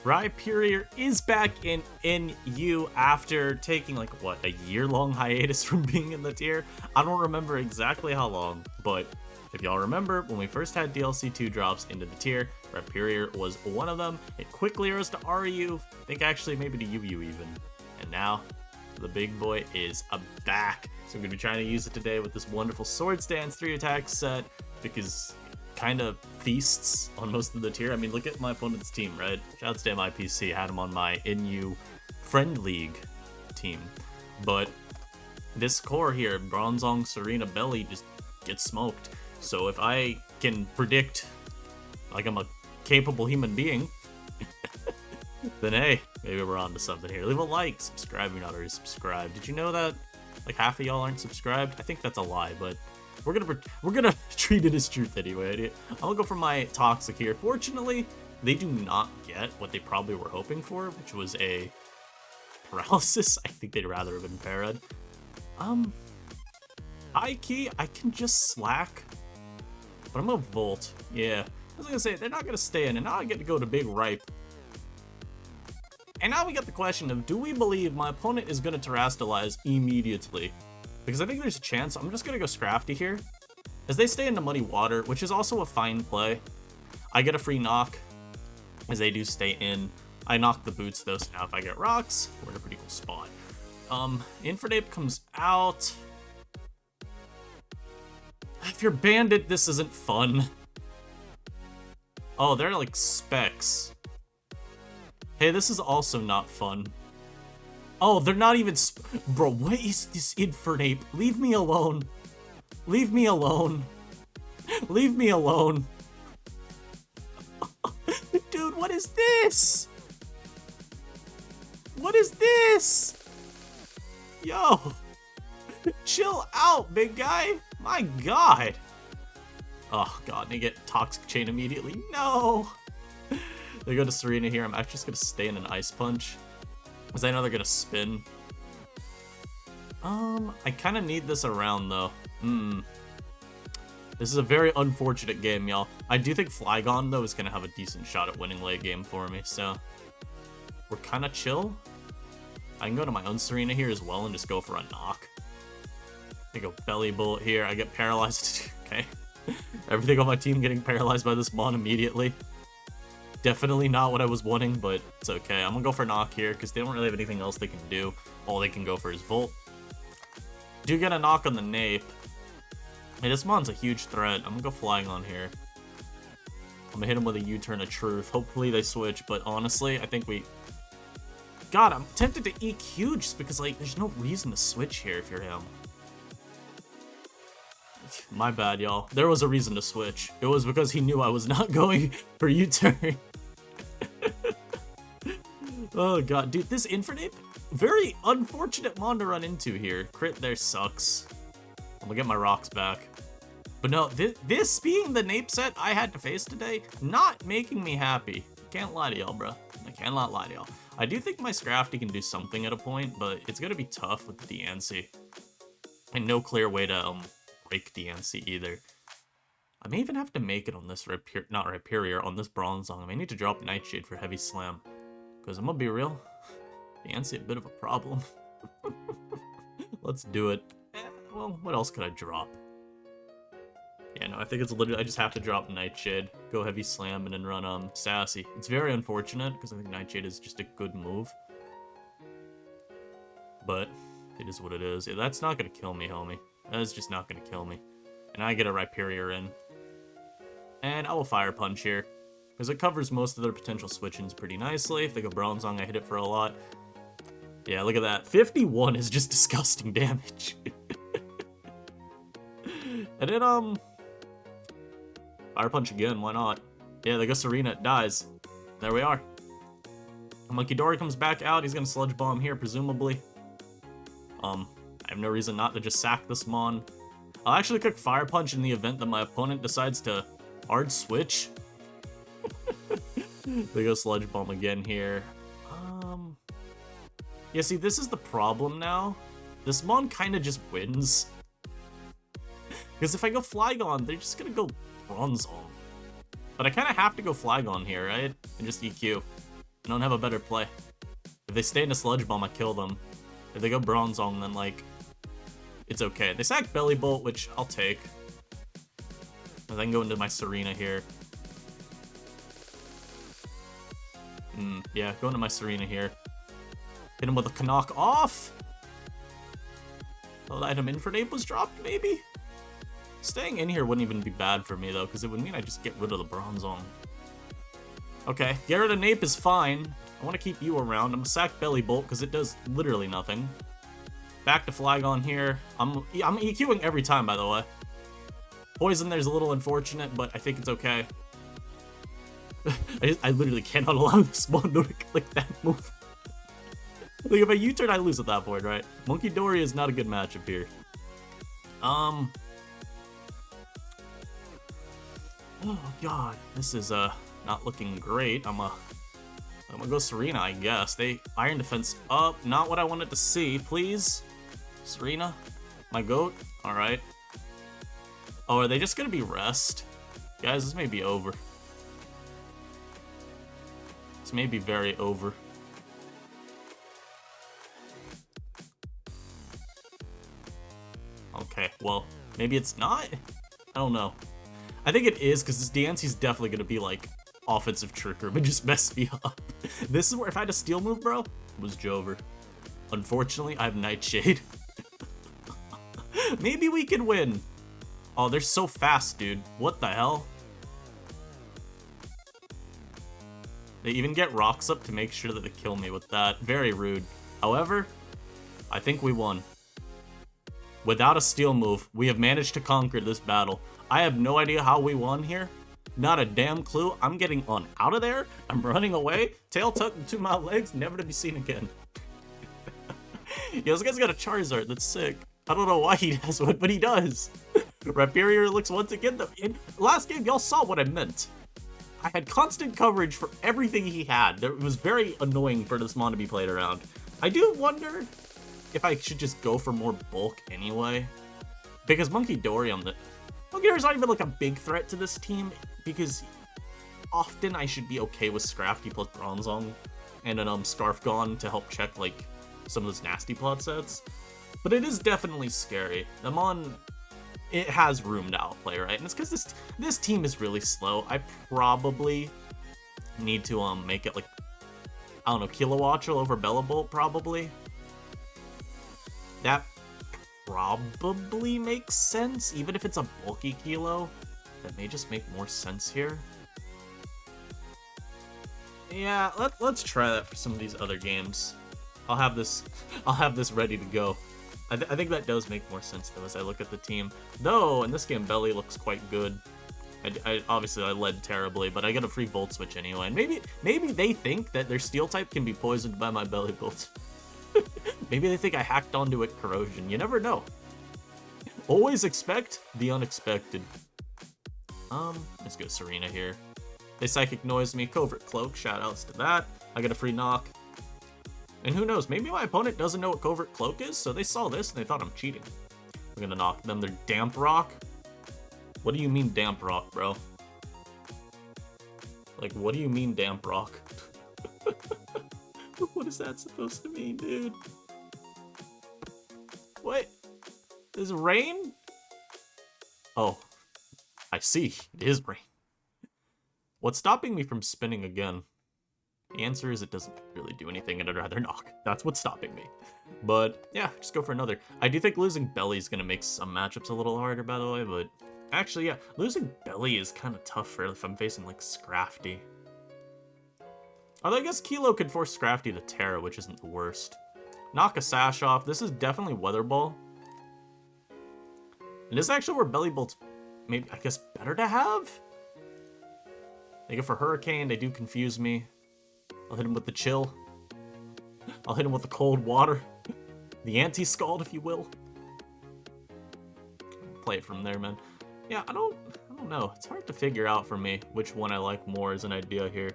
Rhyperior is back in NU after taking, like, what, a year-long hiatus from being in the tier? I don't remember exactly how long, but if y'all remember, when we first had DLC 2 drops into the tier, Rhyperior was one of them. It quickly rose to RU, I think actually maybe to UU even. And now, the big boy is back. So I'm going to be trying to use it today with this wonderful Sword Stance 3 attack set, because kind of feasts on most of the tier. I mean, look at my opponent's team, right? Shouts to MIPC, had him on my NU Friend League team. But this core here, Bronzong, Serena, Belly, just gets smoked. So if I can predict, like I'm a capable human being, then hey, maybe we're on to something here. Leave a like, subscribe if you're not already subscribed. Did you know that, like, half of y'all aren't subscribed? I think that's a lie, but we're gonna treat it as truth anyway. I'm gonna go for my Toxic here. Fortunately, they do not get what they probably were hoping for, which was a paralysis. I think they'd rather have been parried. High key, I can just slack, but I'm gonna Volt. Yeah, I was gonna say they're not gonna stay in, and now I get to go to Big Ripe. And now we get the question of, do we believe my opponent is gonna Terrastalize immediately? Because I think there's a chance. I'm just going to go Scrafty here, as they stay into Muddy Water, which is also a fine play. I get a free knock, as they do stay in. I knock the boots, though, so now if I get rocks, we're in a pretty cool spot. Infernape comes out. If you're Bandit, this isn't fun. Oh, they're like specs. Hey, this is also not fun. Oh, they're not even bro, what is this Infernape? Leave me alone. Leave me alone. Leave me alone. Dude, what is this? What is this? Yo. Chill out, big guy. My god. Oh, god, they get Toxic Chain immediately. No. They go to Serena here. I'm actually just going to stay in an Ice Punch, because I know they're gonna spin. I kind of need this around, though. This is a very unfortunate game, y'all. I do think Flygon, though, is gonna have a decent shot at winning late game for me, so we're kind of chill. I can go to my own Serena here as well and just go for a knock. I go Belly Bullet here. I get paralyzed. Okay. Everything on my team getting paralyzed by this Mon immediately. Definitely not what I was wanting, but it's okay. I'm gonna go for knock here, because they don't really have anything else they can do. All they can go for is Volt. Do get a knock on the Nape. Hey, this Mon's a huge threat. I'm gonna go Flygon here. I'm gonna hit him with a U-turn of truth. Hopefully they switch, but honestly, I think we... God, I'm tempted to EQ just because, like, there's no reason to switch here if you're him. My bad, y'all. There was a reason to switch. It was because he knew I was not going for U-turn. Oh god, dude, this Infernape, very unfortunate Mon to run into here. Crit there sucks. I'm gonna get my rocks back. But no, this being the Nape set I had to face today, not making me happy. Can't lie to y'all, bro. I cannot lie to y'all. I do think my Scrafty can do something at a point, but it's gonna be tough with the DNC. And no clear way to break DNC either. I may even have to make it on this Rhyperior, on this Bronzong. I may need to drop Nightshade for Heavy Slam. Because I'm gonna be real, DNC a bit of a problem. Let's do it. Well, what else could I drop? Yeah, no, I think it's literally, I just have to drop Nightshade, go Heavy Slam, and then run Sassy. It's very unfortunate, because I think Nightshade is just a good move. But it is what it is. Yeah, that's not gonna kill me, homie. That is just not gonna kill me. And I get a Rhyperior in. And I will Fire Punch here, because it covers most of their potential switch-ins pretty nicely. If they go Bronzong, I hit it for a lot. Yeah, look at that. 51 is just disgusting damage. And then, Fire Punch again, why not? Yeah, they go Serena, it dies. There we are. Monkey Dory comes back out, he's gonna Sludge Bomb here, presumably. I have no reason not to just sack this Mon. I'll actually click Fire Punch in the event that my opponent decides to hard switch. They go Sludge Bomb again here. Yeah, see, this is the problem now. This Mon kind of just wins. Because if I go Flygon, they're just gonna go Bronzong. But I kind of have to go Flygon here, right? And just EQ. don't have a better play. If they stay in a Sludge Bomb, I kill them. If they go Bronzong, then, like, it's okay. They sack Belly Bolt, which I'll take. And then go into my Serena here. Yeah, go into my Serena here. Hit him with a Knock Off. Oh, the item Infernape was dropped, maybe? Staying in here wouldn't even be bad for me, though, because it would mean I just get rid of the Bronzong. Okay, get rid of Nape is fine. I want to keep you around. I'm gonna sack Belly Bolt, because it does literally nothing. Back to Flygon here. I'm EQing every time, by the way. Poison there's a little unfortunate, but I think it's okay. I literally cannot allow this Mondo to click that move. Like, if I U-turn, I lose at that point, right? Monkey Dory is not a good matchup here. Oh god, this is not looking great. I'm gonna go Serena, I guess. They Iron Defense up. Not what I wanted to see, please. Serena, my goat. All right. Oh, are they just gonna be rest? Guys, this may be over. This may be very over. Okay, well, maybe it's not? I don't know. I think it is, because this Diancie's definitely gonna be, like, offensive trigger, but just mess me up. This is where, if I had a steel move, bro, it was Jover. Unfortunately, I have Nightshade. Maybe we can win. Oh, they're so fast, dude. What the hell? They even get rocks up to make sure that they kill me with that. Very rude. However, I think we won. Without a steel move, we have managed to conquer this battle. I have no idea how we won here. Not a damn clue. I'm getting on out of there. I'm running away. Tail tucked into my legs, never to be seen again. Yo, this guy's got a Charizard. That's sick. I don't know why he has one, but he does. Rhyperior looks once again. In last game, y'all saw what I meant. I had constant coverage for everything he had. It was very annoying for this mon to be played around. I do wonder if I should just go for more bulk anyway. Because Monkey Dory on the... Monkey Dory's not even like a big threat to this team, because often I should be okay with Scrafty plus Bronzong and an Scarf Gone to help check like some of those nasty plot sets. But it is definitely scary. The mon, it has room to outplay, right? And it's because this team is really slow. I probably need to make it like, I don't know, Kilowattrel over Bellabolt probably. That probably makes sense, even if it's a bulky Kilo. That may just make more sense here. Yeah, let's try that for some of these other games. I'll have this ready to go. I think that does make more sense though as I look at the team. Though in this game, Belly looks quite good. I obviously I led terribly, but I get a free Volt Switch anyway. And maybe they think that their Steel type can be poisoned by my Belly Bolt. Maybe they think I hacked onto it Corrosion. You never know. Always expect the unexpected. Let's go Serena here. They Psychic Noise me. Covert Cloak. Shoutouts to that. I get a free knock. And who knows, maybe my opponent doesn't know what Covert Cloak is, so they saw this and they thought I'm cheating. I'm gonna knock them. They're Damp Rock? What do you mean Damp Rock, bro? Like, what do you mean Damp Rock? What is that supposed to mean, dude? What? Is rain? Oh, I see. It is rain. What's stopping me from spinning again? The answer is it doesn't really do anything and I'd rather knock. That's what's stopping me. But yeah, just go for another. I do think losing Belly is going to make some matchups a little harder, by the way, but actually, yeah, losing Belly is kind of tough for if I'm facing like Scrafty. Although I guess Kilo could force Scrafty to Terra, which isn't the worst. Knock a Sash off. This is definitely Weather Ball. And this is actually where Belly Bolt's maybe, I guess, better to have? They go for Hurricane. They do confuse me. I'll hit him with the Chill. I'll hit him with the Cold Water. The Anti-Scald, if you will. Play it from there, man. Yeah, I don't know. It's hard to figure out for me which one I like more as an idea here.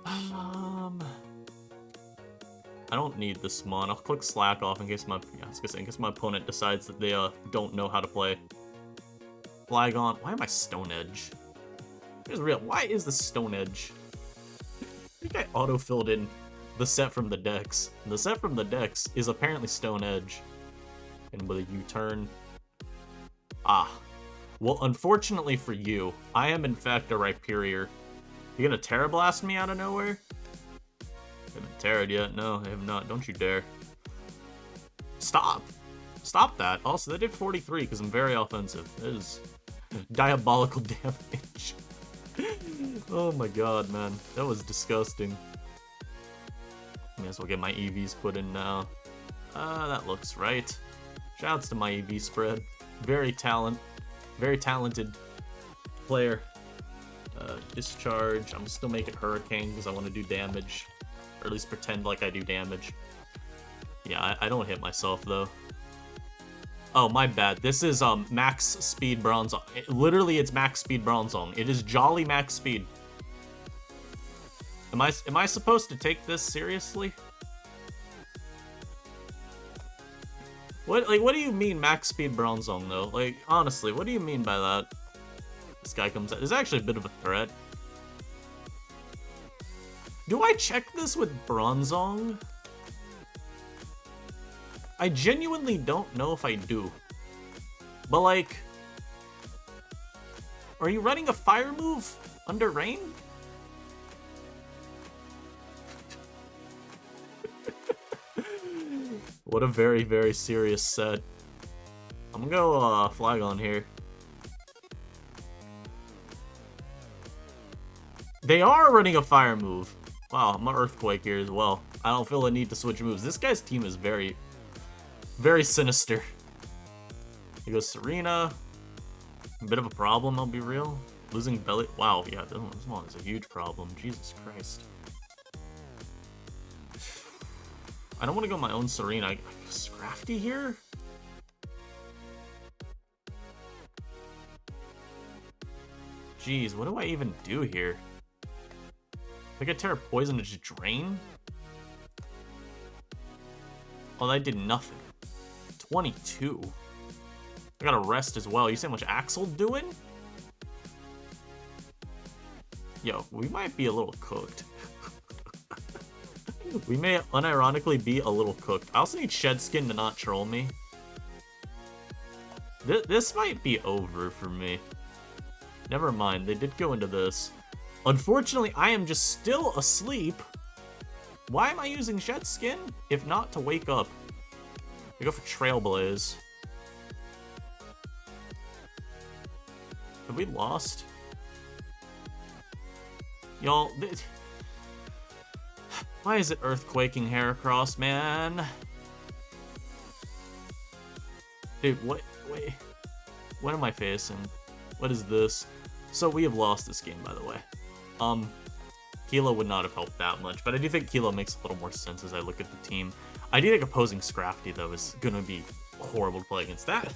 I don't need this mon. I'll click Slack off in case my opponent decides that they don't know how to play. Flygon. Why am I Stone Edge? Here's real. Why is the Stone Edge? think I auto-filled in the set from the decks. And the set from the decks is apparently Stone Edge. And with a U-turn. Ah. Well, unfortunately for you, I am in fact a Rhyperior. You gonna Terra Blast me out of nowhere? I haven't Terra'd yet. No, I have not. Don't you dare. Stop! Stop that. Also, that did 43 because I'm very offensive. That is diabolical damage. Oh my god, man. That was disgusting. May as well get my EVs put in now. That looks right. Shouts to my EV spread. Very talented player. Discharge. I'm still making Hurricane because I want to do damage. Or at least pretend like I do damage. Yeah, I don't hit myself though. Oh, my bad. This is max speed Bronzong. Literally, it's max speed Bronzong. It is jolly max speed. Am I supposed to take this seriously? What do you mean max speed Bronzong though? Like, honestly, what do you mean by that? This guy comes out. There's actually a bit of a threat. Do I check this with Bronzong? I genuinely don't know if I do. But like, are you running a fire move under rain? What a very, very serious set. I'm gonna go Flygon here. They are running a fire move. Wow, I'm an Earthquake here as well. I don't feel a need to switch moves. This guy's team is very sinister. He goes Serena. A bit of a problem, I'll be real. Losing Belly. Wow, yeah, this one is a huge problem. Jesus Christ. I don't want to go my own Serena. Scrafty here? Jeez, what do I even do here? I could Terra Poison to just drain? Oh, that did nothing. 22. I gotta rest as well. You see how much Axel doing? Yo, we might be a little cooked. We may unironically be a little cooked. I also need Shedskin to not troll me. This might be over for me. Never mind, they did go into this. Unfortunately, I am just still asleep. Why am I using Shedskin? If not to wake up. I go for Trailblaze. Have we lost? Y'all, why is it Earthquaking Heracross, man? Dude, wait, what am I facing? What is this? So we have lost this game, by the way. Kilo would not have helped that much, but I do think Kilo makes a little more sense as I look at the team. I do think opposing Scrafty, though, is gonna be horrible to play against that.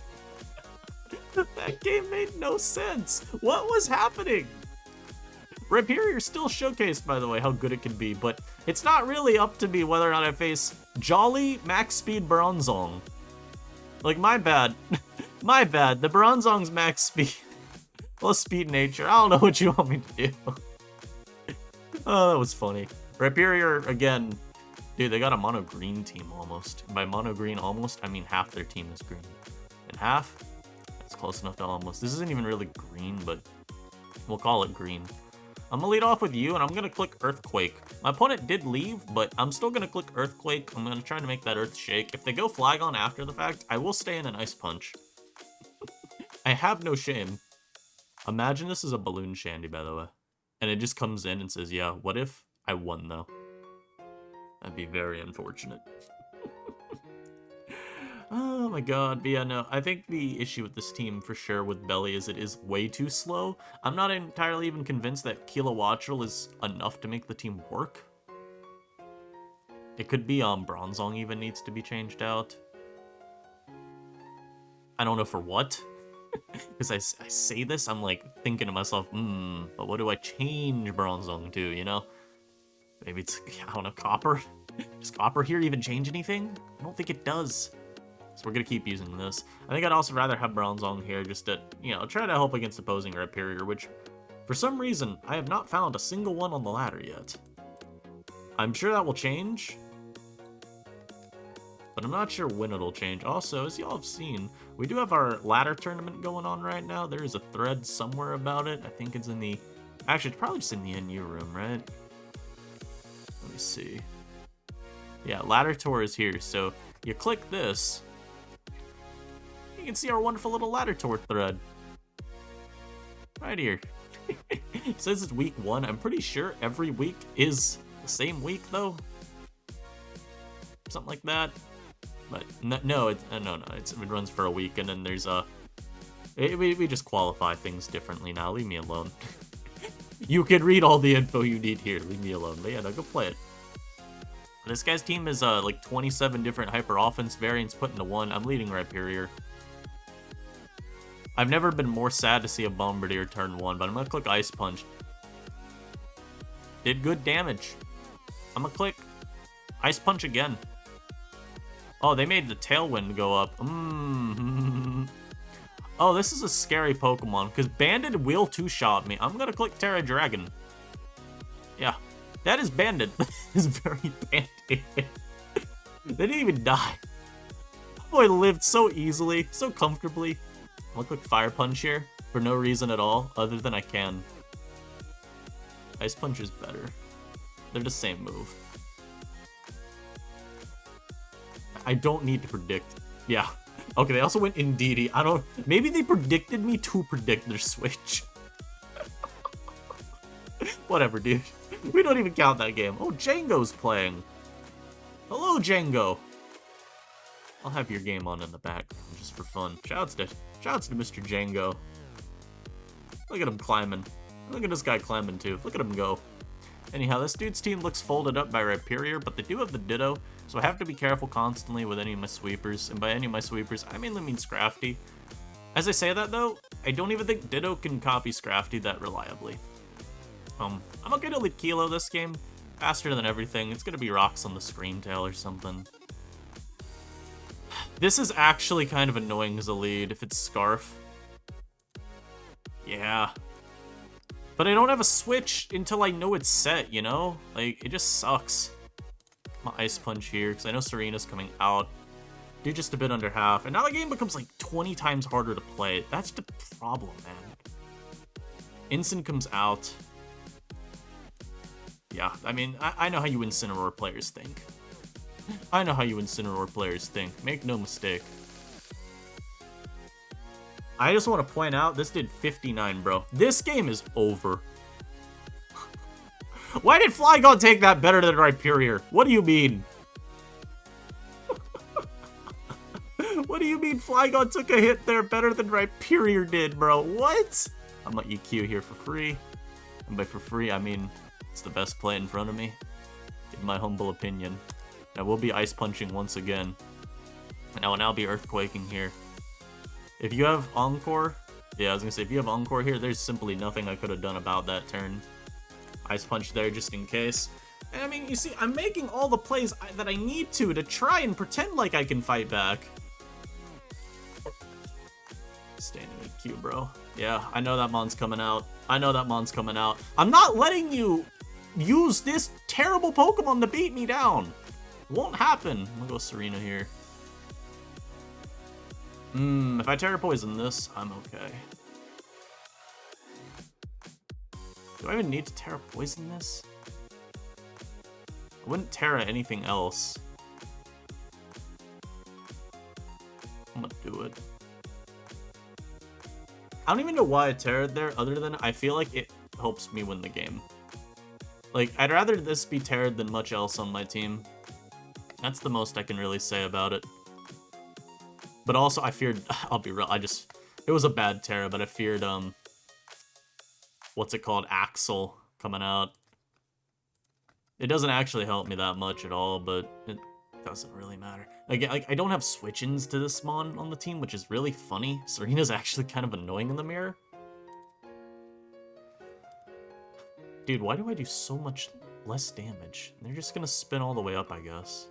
That game made no sense. What was happening? Rhyperior still showcased, by the way, how good it can be, but it's not really up to me whether or not I face Jolly Max Speed Bronzong. Like, my bad. My bad. The Bronzong's max speed. Plus speed nature. I don't know what you want me to do. Oh, that was funny. Rhyperior, again, dude, they got a mono green team almost. By mono green almost, I mean half their team is green. And half? That's close enough to almost. This isn't even really green, but we'll call it green. I'm gonna lead off with you, and I'm gonna click Earthquake. My opponent did leave, but I'm still gonna click Earthquake. I'm gonna try to make that Earth shake. If they go Flygon after the fact, I will stay in an Ice Punch. I have no shame. Imagine this is a Balloon Shandy, by the way. And it just comes in and says, yeah, what if I won, though? That'd be very unfortunate. Oh my god, but yeah, no, I think the issue with this team for sure with Belly is it is way too slow. I'm not entirely even convinced that Kilowattrel is enough to make the team work. It could be Bronzong even needs to be changed out. I don't know for what. Because I say this, I'm like thinking to myself, but what do I change Bronzong to, you know? Maybe it's, I don't know, Copper? Does Copper here even change anything? I don't think it does. So we're going to keep using this. I think I'd also rather have Bronzong here just to, you know, try to help against opposing Rhyperior, which, for some reason, I have not found a single one on the ladder yet. I'm sure that will change, but I'm not sure when it'll change. Also, as y'all have seen, we do have our ladder tournament going on right now. There is a thread somewhere about it. I think it's in the... Actually, it's probably just in the NU room, right? Let me see. Yeah, ladder tour is here. So you click this, you can see our wonderful little ladder tour thread. Right here. It says it's week 1. I'm pretty sure every week is the same week, though. Something like that. But no, it runs for a week, and then there's a... We just qualify things differently now. Leave me alone. You can read all the info you need here. Leave me alone. But yeah, no, go play it. This guy's team is like 27 different hyper offense variants put into one. I'm leading Rhyperior. I've never been more sad to see a Bombardier turn 1, but I'm gonna click Ice Punch. Did good damage. I'm gonna click Ice Punch again. Oh, they made the Tailwind go up. Oh, this is a scary Pokemon, because Banded will two-shot me. I'm gonna click Terra Dragon. Yeah, that is Banded. It's very Banded. They didn't even die. Boy lived so easily, so comfortably. I'm gonna click Fire Punch here, for no reason at all, other than I can. Ice Punch is better. They're the same move. I don't need to predict. Yeah. Okay, they also went Indeedee. I don't... Maybe they predicted me to predict their switch. Whatever, dude. We don't even count that game. Oh, Django's playing. Hello, Django. I'll have your game on in the background just for fun. Shouts to Mr. Django. Look at him climbing. Look at this guy climbing too. Look at him go. Anyhow, this dude's team looks folded up by Rhyperior, but they do have the Ditto, so I have to be careful constantly with any of my sweepers. And by any of my sweepers, I mainly mean Scrafty. As I say that though, I don't even think Ditto can copy Scrafty that reliably. I'm okay to lead Kilo this game. Faster than everything. It's gonna be rocks on the Scream Tail or something. This is actually kind of annoying as a lead if it's Scarf. Yeah. But I don't have a switch until I know it's set, you know? Like, it just sucks. I'm gonna Ice Punch here, because I know Serena's coming out. Do just a bit under half. And now the game becomes like 20 times harder to play. That's the problem, man. Incin comes out. Yeah, I mean, I know how you Incineroar players think. I know how you Incineroar players think. Make no mistake. I just want to point out, this did 59, bro. This game is over. Why did Flygon take that better than Rhyperior? What do you mean? What do you mean Flygon took a hit there better than Rhyperior did, bro? What? I'm gonna EQ here for free. And by for free, I mean it's the best play in front of me, in my humble opinion. I will be Ice Punching once again. And I will now be Earthquaking here. If you have Encore, yeah, I was gonna say, if you have Encore here, there's simply nothing I could have done about that turn. Ice Punch there just in case. And I mean, you see, I'm making all the plays that I need to try and pretend like I can fight back. Standing EQ, bro. Yeah, I know that Mon's coming out. I know that Mon's coming out. I'm not letting you use this terrible Pokemon to beat me down. Won't happen. I'm gonna go Serena here. If I Terra Poison this, I'm okay. Do I even need to Terra Poison this? I wouldn't Terra anything else. I'm gonna do it. I don't even know why I Terra'd there, other than I feel like it helps me win the game. Like, I'd rather this be Terra'd than much else on my team. That's the most I can really say about it. But also, I feared, I'll be real, it was a bad Terra, but I feared, what's it called, Axel coming out. It doesn't actually help me that much at all, but it doesn't really matter. Again, like, I don't have switch-ins to this Mon on the team, which is really funny. Serena's actually kind of annoying in the mirror. Dude, why do I do so much less damage? They're just gonna spin all the way up, I guess.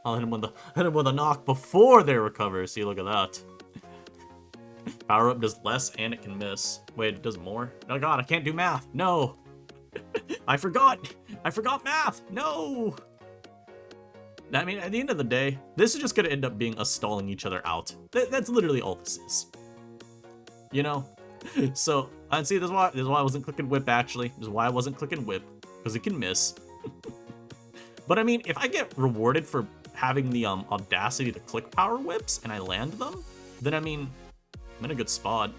I'll hit him with a knock before they recover. See, look at that. Power up does less and it can miss. Wait, it does more? Oh god, I can't do math. No. I forgot math. No. I mean, at the end of the day, this is just gonna end up being us stalling each other out. That's literally all this is. You know? So, and see, this is why I wasn't clicking whip, actually. This is why I wasn't clicking whip, because it can miss. But I mean, if I get rewarded for having the audacity to click power whips and I land them, then I mean, I'm in a good spot.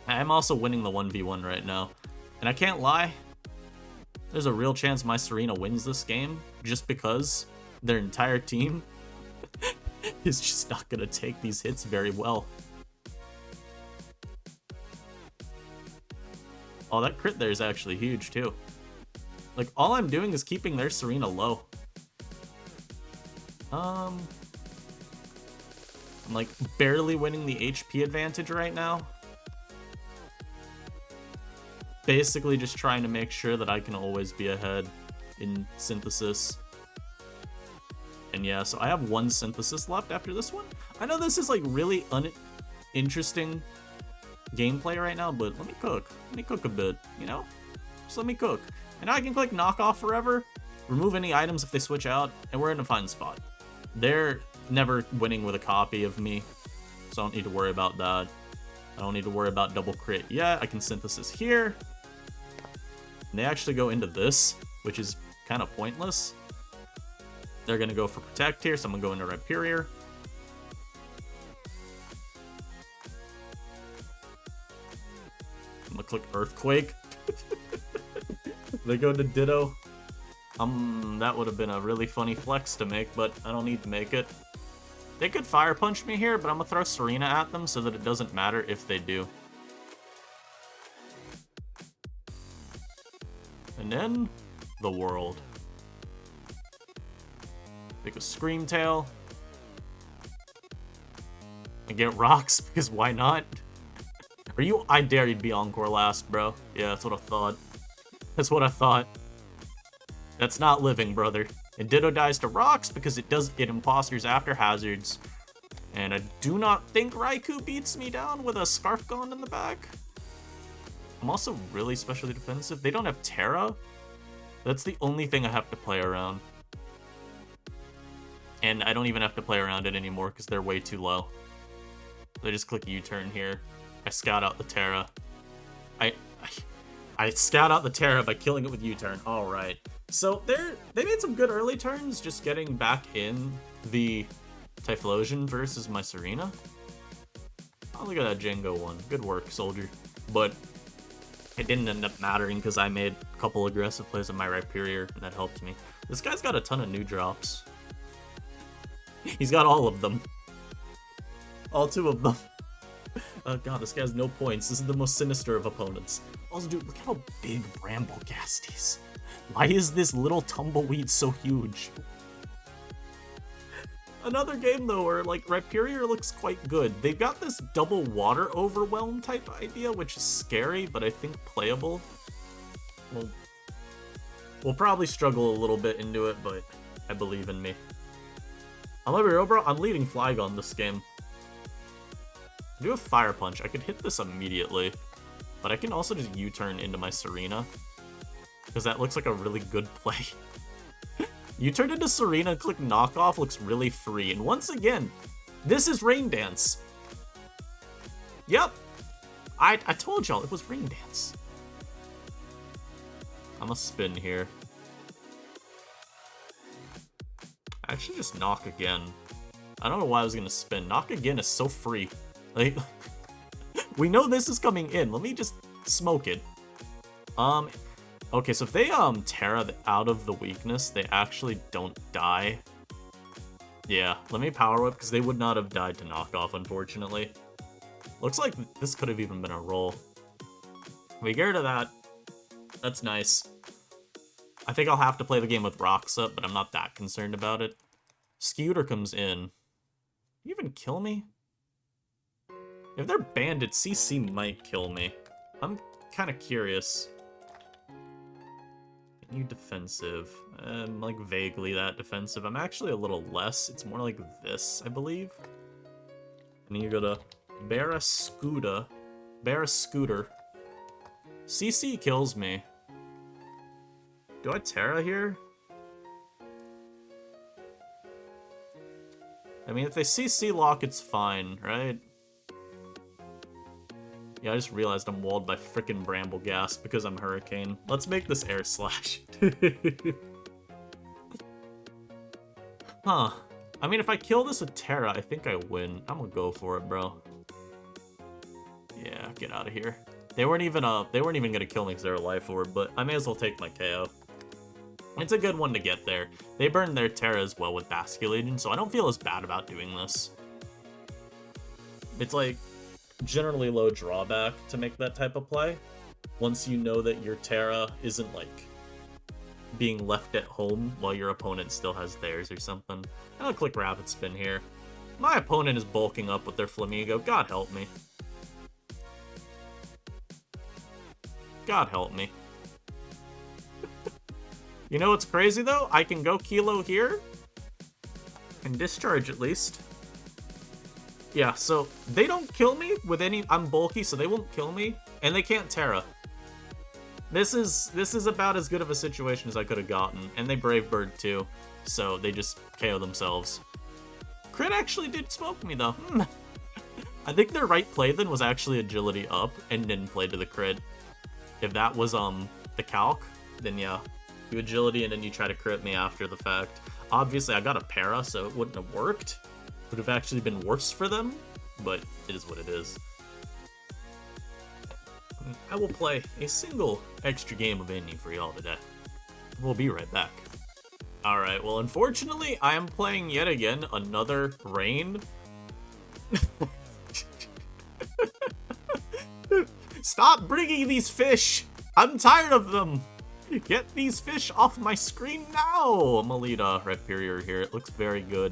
I'm also winning the 1v1 right now. And I can't lie, there's a real chance my Serena wins this game just because their entire team is just not gonna take these hits very well. Oh, that crit there is actually huge too. Like, all I'm doing is keeping their Serena low. I'm like barely winning the HP advantage right now. Basically just trying to make sure that I can always be ahead in synthesis. And yeah, so I have one synthesis left after this one. I know this is like really uninteresting gameplay right now, but let me cook. Let me cook a bit, you know? Just let me cook. And I can click knock off forever, remove any items if they switch out, and we're in a fine spot. They're never winning with a copy of me, so I don't need to worry about that. I don't need to worry about double crit yet. I can synthesis here. And they actually go into this, which is kind of pointless. They're going to go for protect here, so I'm going to go into Rhyperior. I'm going to click Earthquake. They go to Ditto. That would have been a really funny flex to make, but I don't need to make it. They could Fire Punch me here, but I'm going to throw Serena at them so that it doesn't matter if they do. And then, the world. Pick a Scream Tail. And get rocks, because why not? Are you? I dare you to be Encore last, bro. Yeah, that's what I thought. That's what I thought. That's not living, brother. And Ditto dies to rocks because it does get imposters after hazards. And I do not think Raikou beats me down with a Scarf Gone in the back. I'm also really specially defensive. They don't have Terra. That's the only thing I have to play around. And I don't even have to play around it anymore because they're way too low. I just click U-turn here. I scout out the Terra. I scout out the Terra by killing it with U-turn. Alright. So they made some good early turns, just getting back in the Typhlosion versus my Serena. Oh, look at that Django one. Good work, soldier. But it didn't end up mattering because I made a couple aggressive plays on my Rhyperior, and that helped me. This guy's got a ton of new drops. He's got all of them. All two of them. Oh god, this guy has no points. This is the most sinister of opponents. Also, dude, look how big Bramblegast is. Why is this little tumbleweed so huge? Another game, though, where, like, Rhyperior looks quite good. They've got this double water overwhelm type idea, which is scary, but I think playable. We'll probably struggle a little bit into it, but I believe in me. I'm over, bro. I'm leading Flygon this game. I do a Fire Punch. I could hit this immediately, but I can also just U-turn into my Serena, because that looks like a really good play. U-turn into Serena, click knockoff, looks really free. And once again, this is Rain Dance. Yep. I told y'all it was Rain Dance. I'm gonna spin here. I actually just knock again. I don't know why I was gonna spin. Knock again is so free. Like, we know this is coming in. Let me just smoke it. Okay, so if they Terra out of the weakness, they actually don't die. Yeah, let me Power Whip, because they would not have died to knockoff, unfortunately. Looks like this could have even been a roll. We get rid of that. That's nice. I think I'll have to play the game with rocks up, but I'm not that concerned about it. Scooter comes in. You even kill me? If they're bandits, CC might kill me. I'm kind of curious. You defensive. Like vaguely that defensive. I'm actually a little less. It's more like this, I believe. And then you go to Barrascuda. Barrascooter. CC kills me. Do I Terra here? I mean, if they CC lock, it's fine, right? Yeah, I just realized I'm walled by frickin' Brambleghast because I'm Hurricane. Let's make this Air Slash. Huh. I mean, if I kill this with Terra, I think I win. I'm gonna go for it, bro. Yeah, get out of here. They weren't even gonna kill me because they're a life orb, but I may as well take my KO. It's a good one to get there. They burned their Terra as well with Basculating, so I don't feel as bad about doing this. It's like generally low drawback to make that type of play once you know that your Terra isn't like being left at home while your opponent still has theirs or something. I'll click Rapid Spin here. My opponent is bulking up with their Flamigo. God help me. God help me. You know what's crazy though? I can go Kilo here and discharge at least. Yeah, so they don't kill me with any... I'm bulky, so they won't kill me, and they can't Terra. This is about as good of a situation as I could have gotten, and they Brave Bird too, so they just KO themselves. Crit actually did smoke me though. I think their right play then was actually agility up and didn't play to the crit. If that was the calc, then yeah, you agility and then you try to crit me after the fact. Obviously I got a para, so it wouldn't have worked. Would have actually been worse for them, but it is what it is. I will play a single extra game of Indie for y'all today. We'll be right back. Alright, well unfortunately I am playing yet again another rain. Stop bringing these fish! I'm tired of them! Get these fish off my screen now! Melita Rhyperior here, it looks very good.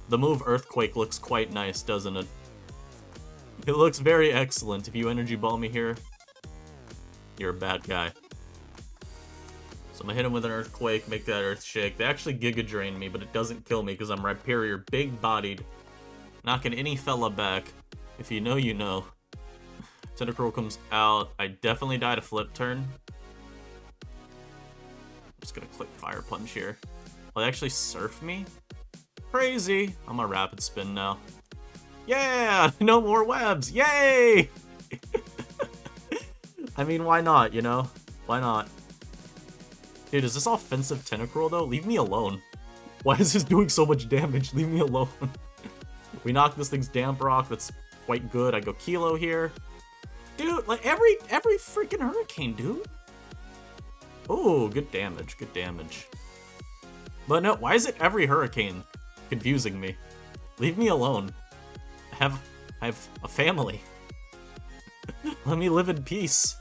The move Earthquake looks quite nice, doesn't it? It looks very excellent. If you Energy Ball me here, you're a bad guy. So I'm gonna hit him with an Earthquake, make that Earth shake. They actually Giga Drain me, but it doesn't kill me because I'm Rhyperior, big-bodied, knocking any fella back. If you know, you know. Tentacruel comes out. I definitely died a flip turn. I'm just gonna click Fire Punch here. Will they actually Surf me? Crazy. I'm a Rapid Spin now. Yeah! No more webs! Yay! I mean, why not, you know? Why not? Dude, is this offensive Tentacruel, though? Leave me alone. Why is this doing so much damage? Leave me alone. We knock this thing's Damp Rock. That's quite good. I go Kilo here. Dude, like, every freaking Hurricane, dude. Oh, good damage. Good damage. But no, why is it every Hurricane? Confusing me. Leave me alone. I have a family. Let me live in peace.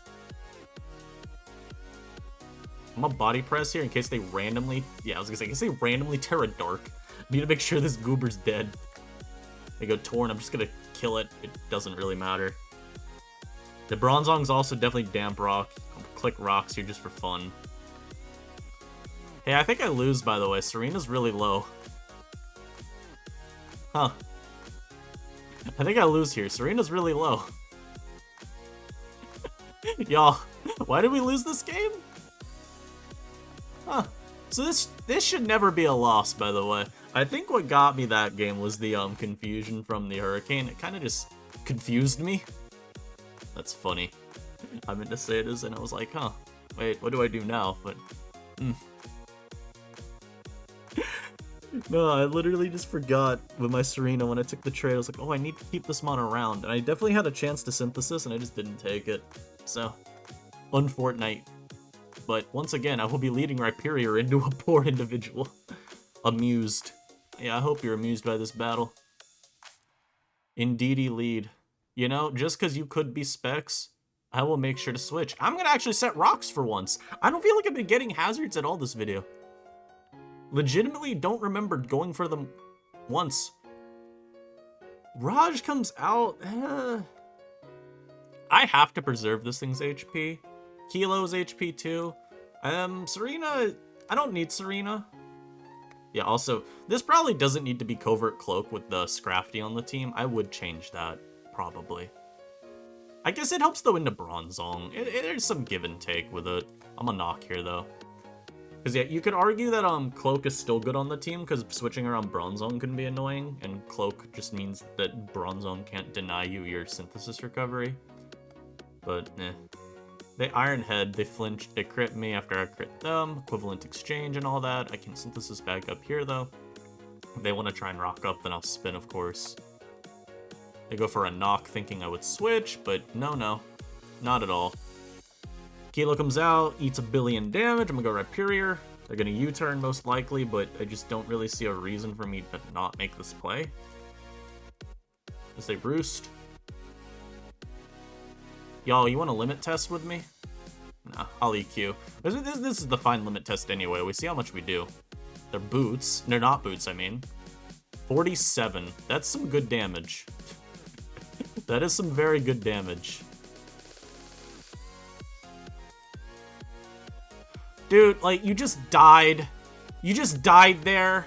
I'm gonna body press here in case they randomly... Yeah, I was gonna say, in case they randomly Terra Dark. I need to make sure this goober's dead. They go Torn, I'm just gonna kill it. It doesn't really matter. The Bronzong's also definitely Damp Rock. I'll click rocks here just for fun. Hey, I think I lose, by the way. Serena's really low. Huh. I think I lose here. Serena's really low. Y'all, why did we lose this game? Huh. So this should never be a loss, by the way. I think what got me that game was the confusion from the Hurricane. It kind of just confused me. That's funny. I meant to say this and I was like, huh, wait, what do I do now? But, No, I literally just forgot with my Serena when I took the trade. I was like, oh, I need to keep this mon around. And I definitely had a chance to Synthesis, and I just didn't take it. So, unfortunate. But once again, I will be leading Rhyperior into a poor individual. Amused. Yeah, I hope you're amused by this battle. Indeedy lead. You know, just because you could be Specs, I will make sure to switch. I'm going to actually set rocks for once. I don't feel like I've been getting hazards at all this video. Legitimately don't remember going for them once. Raj comes out. I have to preserve this thing's HP. Kilo's HP too. Serena, I don't need Serena. Yeah, also, this probably doesn't need to be Covert Cloak with the Scrafty on the team. I would change that, probably. I guess it helps though into Bronzong. There's some give and take with it. I'm gonna knock here though. Because yeah, you could argue that Cloak is still good on the team because switching around Bronzong can be annoying, and Cloak just means that Bronzong can't deny you your synthesis recovery. But, They Iron Head, they flinched, they crit me after I crit them, equivalent exchange and all that. I can synthesis back up here though. If they want to try and rock up, then I'll spin, of course. They go for a knock thinking I would switch, but no, not at all. Kilo comes out, eats 1 billion damage, I'm gonna go Rhyperior. They're gonna U-turn most likely, but I just don't really see a reason for me to not make this play. As they roost. Y'all, you want a limit test with me? Nah, I'll EQ. This is the fine limit test anyway. We see how much we do. They're boots. They're not boots, I mean. 47. That's some good damage. That is some very good damage. Dude, like, you just died. You just died there,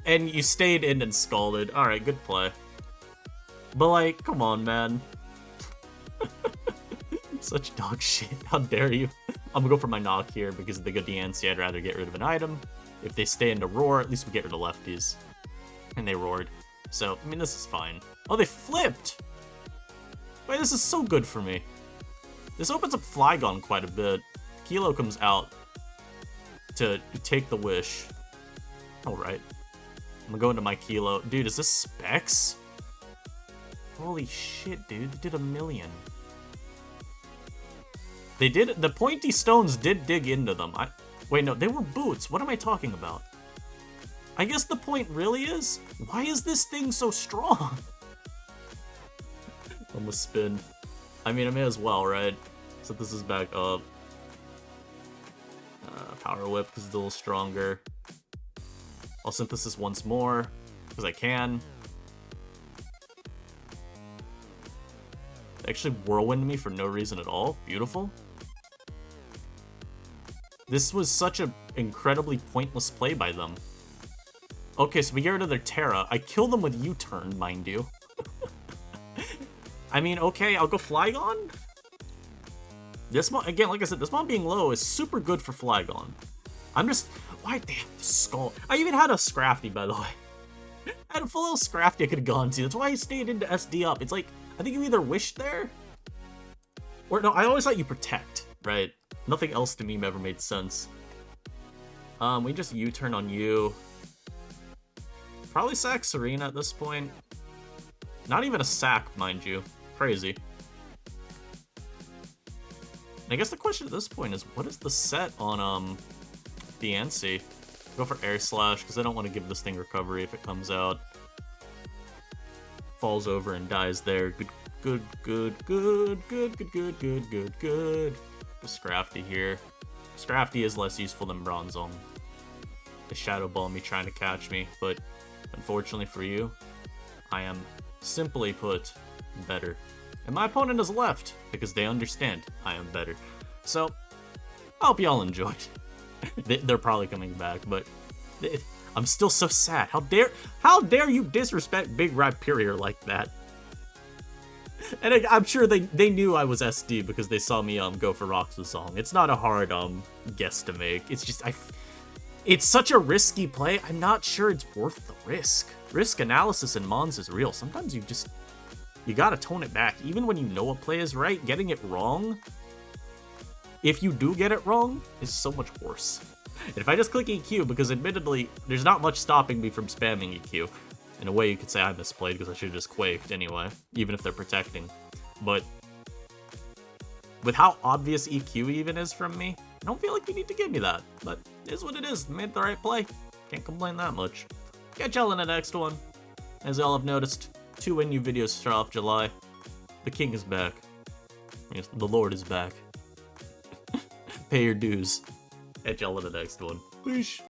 and you stayed in and scalded. Alright, good play. But, like, come on, man. Such dog shit. How dare you? I'm gonna go for my knock here because if they go DNC, I'd rather get rid of an item. If they stay into roar, at least we get rid of lefties. And they roared. So, I mean, this is fine. Oh, they flipped! Wait, this is so good for me. This opens up Flygon quite a bit. Kilo comes out to take the wish. Alright. I'm gonna go into my Kilo. Dude, is this Specs? Holy shit, dude. They did 1 million. They did, the pointy stones did dig into them. Wait, no, they were boots. What am I talking about? I guess the point really is, why is this thing so strong? I'm gonna spin. I mean, I may as well, right? So this is back up. Power Whip because it's a little stronger. I'll synthesis once more, because I can. They actually whirlwind me for no reason at all. Beautiful. This was such an incredibly pointless play by them. Okay, so we get rid of their Terra. I kill them with U-turn, mind you. I mean, okay, I'll go Flygon. This one, again, like I said, this one being low is super good for Flygon. I'm just, why'd they have the skull? I even had a Scrafty, by the way. I had a full little Scrafty I could have gone to. That's why I stayed into SD up. It's like, I think you either wish there, or no, I always thought you protect, right? Nothing else to me ever made sense. We just U-turn on you. Probably sack Serena at this point. Not even a sack, mind you. Crazy. I guess the question at this point is, what is the set on the Ansi? Go for Air Slash, because I don't want to give this thing recovery if it comes out. Falls over and dies there. Good. Scrafty here. Scrafty is less useful than Bronzong. They Shadow Ball me trying to catch me, but unfortunately for you, I am simply put better. And my opponent is left, because they understand I am better. So, I hope y'all enjoyed. They're probably coming back, but I'm still so sad. How dare you disrespect Big Rhyperior like that? And I'm sure they knew I was SD because they saw me go for Roxas Song. It's not a hard guess to make. It's just it's such a risky play. I'm not sure it's worth the risk. Risk analysis in Mons is real. Sometimes you gotta tone it back. Even when you know a play is right, getting it wrong, if you do get it wrong, is so much worse. And if I just click EQ, because admittedly, there's not much stopping me from spamming EQ. In a way, you could say I misplayed because I should have just quaked anyway, even if they're protecting. But with how obvious EQ even is from me, I don't feel like you need to give me that. But it is what it is. Made the right play. Can't complain that much. Catch y'all in the next one. As y'all have noticed, 2 new videos start off July. The king is back. Yes, the Lord is back. Pay your dues. Catch y'all in the next one. Peace.